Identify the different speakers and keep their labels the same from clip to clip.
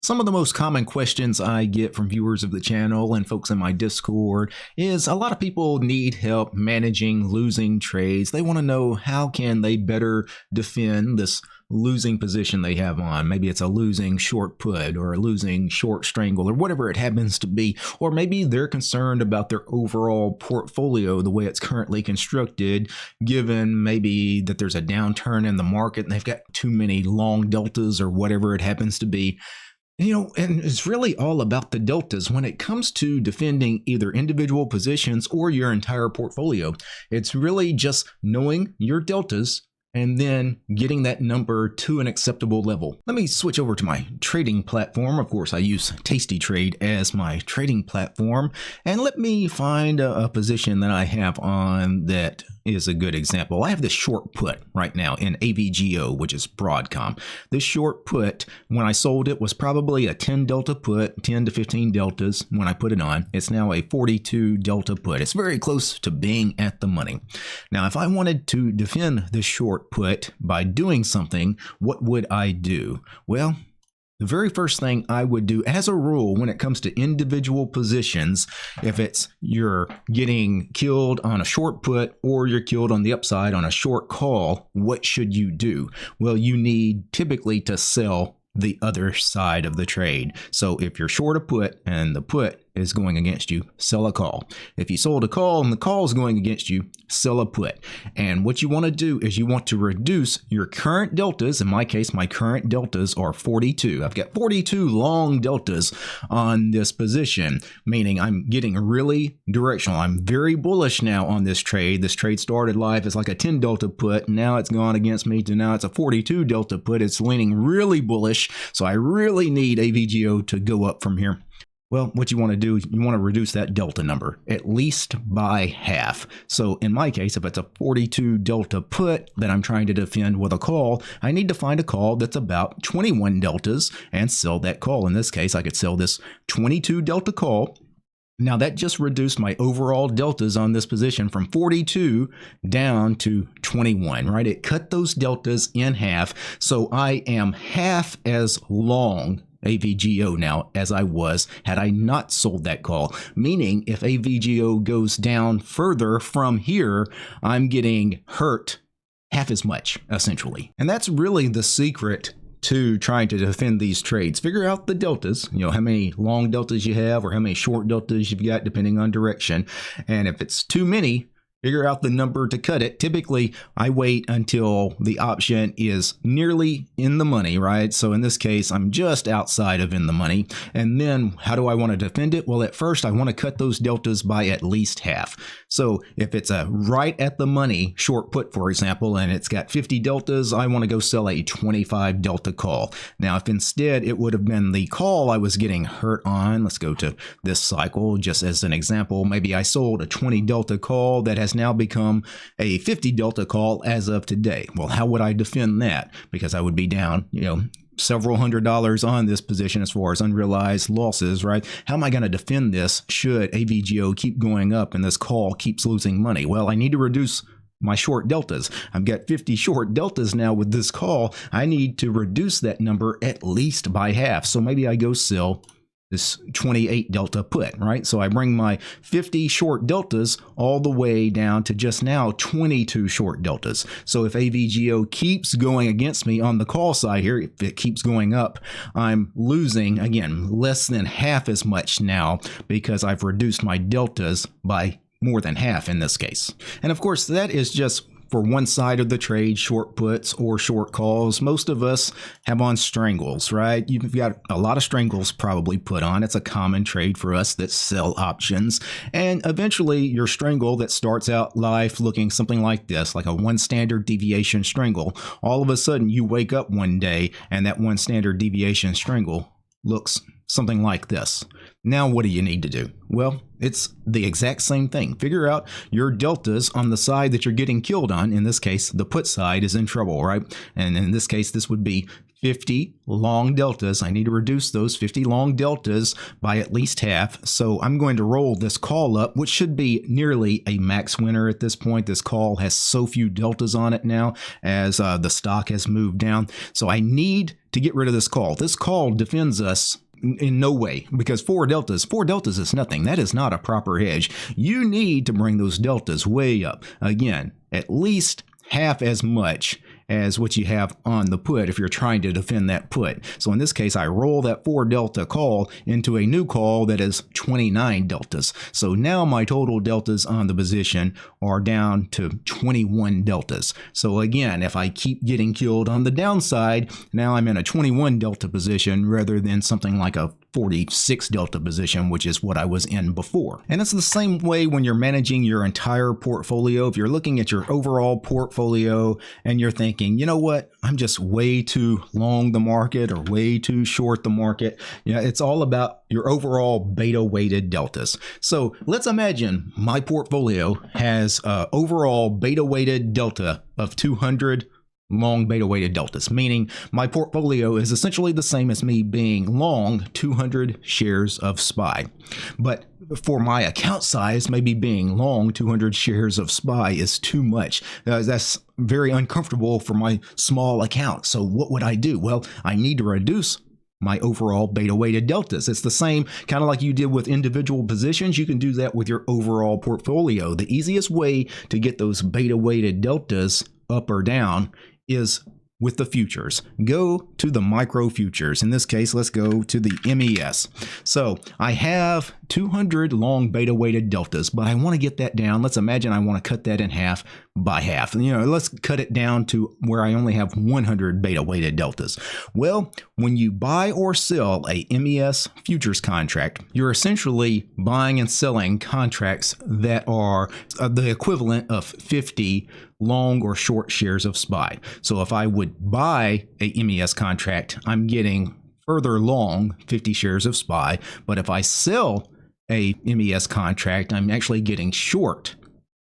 Speaker 1: Some of the most common questions I get from viewers of the channel and folks in my Discord is a lot of people need help managing losing trades. They want to know how can they better defend this losing position they have on. Maybe it's a losing short put or a losing short strangle or whatever it happens to be. Or maybe they're concerned about their overall portfolio, the way it's currently constructed, given maybe that there's a downturn in the market and they've got too many long deltas or whatever it happens to be. And it's really all about the deltas when it comes to defending either individual positions or your entire portfolio. It's really just knowing your deltas and then getting that number to an acceptable level. Let me switch over to my trading platform. Of course, I use TASTYTRADE as my trading platform. And let me find a position that I have on that is a good example. I have this short put right now in AVGO, which is Broadcom. This short put, when I sold it, was probably a 10 delta put, 10 to 15 deltas when I put it on. It's now a 42 delta put. It's very close to being at the money. Now, if I wanted to defend this short put by doing something, what would I do? Well, the very first thing I would do, as a rule, when it comes to individual positions, if it's you're getting killed on a short put or you're killed on the upside on a short call, what should you do? Well, you need typically to sell the other side of the trade. So if you're short a put and the put is going against you, sell a call. If you sold a call and the call is going against you, sell a put. And what you want to do is you want to reduce your current deltas. In my case, my current deltas are 42. I've got 42 long deltas on this position, meaning I'm getting really directional. I'm very bullish now on this trade. This trade started live as like a 10 delta put. Now it's gone against me to now it's a 42 delta put. It's leaning really bullish. So I really need AVGO to go up from here. Well, what you want to do, you want to reduce that delta number at least by half. So in my case, if it's a 42 delta put that I'm trying to defend with a call, I need to find a call that's about 21 deltas and sell that call. In this case, I could sell this 22 delta call. Now that just reduced my overall deltas on this position from 42 down to 21, right? It cut those deltas in half. So I am half as long AVGO now as I was had I not sold that call, meaning if AVGO goes down further from here, I'm getting hurt half as much essentially. And that's really the secret to trying to defend these trades. Figure out the deltas, how many long deltas you have or how many short deltas you've got depending on direction. And if it's too many, figure out the number to cut it. Typically, I wait until the option is nearly in the money, right? So in this case, I'm just outside of in the money. And then how do I want to defend it? Well, at first, I want to cut those deltas by at least half. So if it's a right at the money short put, for example, and it's got 50 deltas, I want to go sell a 25 delta call. Now, if instead it would have been the call I was getting hurt on, let's go to this cycle just as an example. Maybe I sold a 20 delta call that has now become a 50 delta call as of today. Well, how would I defend that? Because I would be down, several $100s on this position as far as unrealized losses, right? How am I going to defend this should AVGO keep going up and this call keeps losing money? Well, I need to reduce my short deltas. I've got 50 short deltas now with this call. I need to reduce that number at least by half. So maybe I go sell this 28 delta put, right? So I bring my 50 short deltas all the way down to just now 22 short deltas. So if AVGO keeps going against me on the call side here, if it keeps going up, I'm losing, again, less than half as much now because I've reduced my deltas by more than half in this case. And of course, that is just for one side of the trade, short puts or short calls. Most of us have on strangles, right? You've got a lot of strangles probably put on. It's a common trade for us that sell options. And eventually your strangle that starts out life looking something like this, like a 1 standard deviation strangle. All of a sudden you wake up one day and that 1 standard deviation strangle looks something like this. Now, what do you need to do? Well, it's the exact same thing. Figure out your deltas on the side that you're getting killed on. In this case, the put side is in trouble, right? And in this case, this would be 50 long deltas. I need to reduce those 50 long deltas by at least half. So I'm going to roll this call up, which should be nearly a max winner at this point. This call has so few deltas on it now as the stock has moved down. So I need to get rid of this call. This call defends us in no way, because four deltas is nothing. That is not a proper hedge. You need to bring those deltas way up. Again, at least half as much as what you have on the put if you're trying to defend that put. So in this case, I roll that 4 delta call into a new call that is 29 deltas. So now my total deltas on the position are down to 21 deltas. So again, if I keep getting killed on the downside, now I'm in a 21 delta position rather than something like a 46 delta position, which is what I was in before. And it's the same way when you're managing your entire portfolio. If you're looking at your overall portfolio and you're thinking, you know what, I'm just way too long the market or way too short the market. Yeah, it's all about your overall beta weighted deltas. So let's imagine my portfolio has overall beta weighted delta of 200 long beta weighted deltas, meaning my portfolio is essentially the same as me being long 200 shares of SPY. But for my account size, maybe being long 200 shares of SPY is too much. That's very uncomfortable for my small account. So what would I do? Well, I need to reduce my overall beta weighted deltas. It's the same kind of like you did with individual positions. You can do that with your overall portfolio. The easiest way to get those beta weighted deltas up or down is with the futures. Go to the micro futures. In this case, let's go to the MES. So I have 200 long beta weighted deltas, but I want to get that down. Let's imagine I want to cut that in half by half. Let's cut it down to where I only have 100 beta weighted deltas. Well, when you buy or sell a MES futures contract, you're essentially buying and selling contracts that are the equivalent of 50 long or short shares of SPY. So if I would buy a MES contract, I'm getting further long 50 shares of SPY. But if I sell a MES contract, I'm actually getting short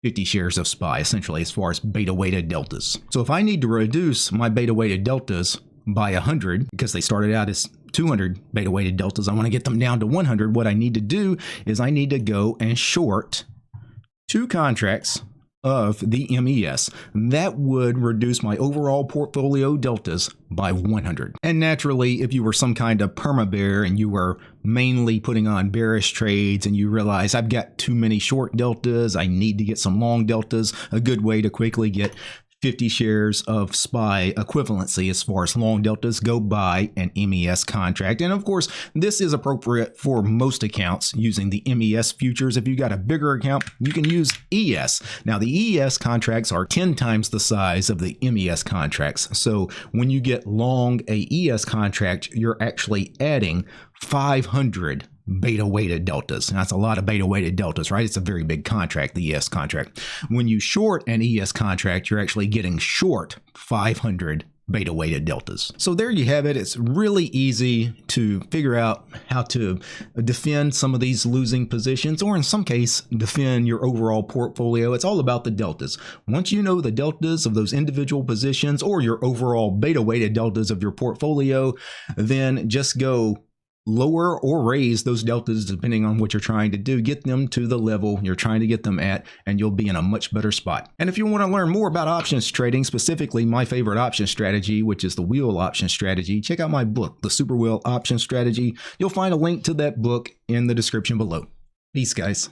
Speaker 1: 50 shares of SPY, essentially, as far as beta weighted deltas. So if I need to reduce my beta weighted deltas by 100, because they started out as 200 beta weighted deltas, I want to get them down to 100. What I need to do is I need to go and short 2 contracts of the MES. That would reduce my overall portfolio deltas by 100. And naturally, if you were some kind of perma bear and you were mainly putting on bearish trades and you realize I've got too many short deltas, I need to get some long deltas, a good way to quickly get 50 shares of SPY equivalency as far as long deltas, go buy an MES contract. And of course, this is appropriate for most accounts using the MES futures. If you got a bigger account, you can use ES. Now, the ES contracts are 10 times the size of the MES contracts. So when you get long a ES contract, you're actually adding 500 beta weighted deltas. And that's a lot of beta weighted deltas, right? It's a very big contract, the ES contract. When you short an ES contract, you're actually getting short 500 beta weighted deltas. So there you have it. It's really easy to figure out how to defend some of these losing positions, or in some case, defend your overall portfolio. It's all about the deltas. Once you know the deltas of those individual positions or your overall beta weighted deltas of your portfolio, then just go lower or raise those deltas depending on what you're trying to do. Get them to the level you're trying to get them at, and you'll be in a much better spot. And if you want to learn more about options trading, specifically my favorite option strategy, which is the wheel option strategy, check out my book, The Super Wheel Option Strategy. You'll find a link to that book in the description below. Peace, guys.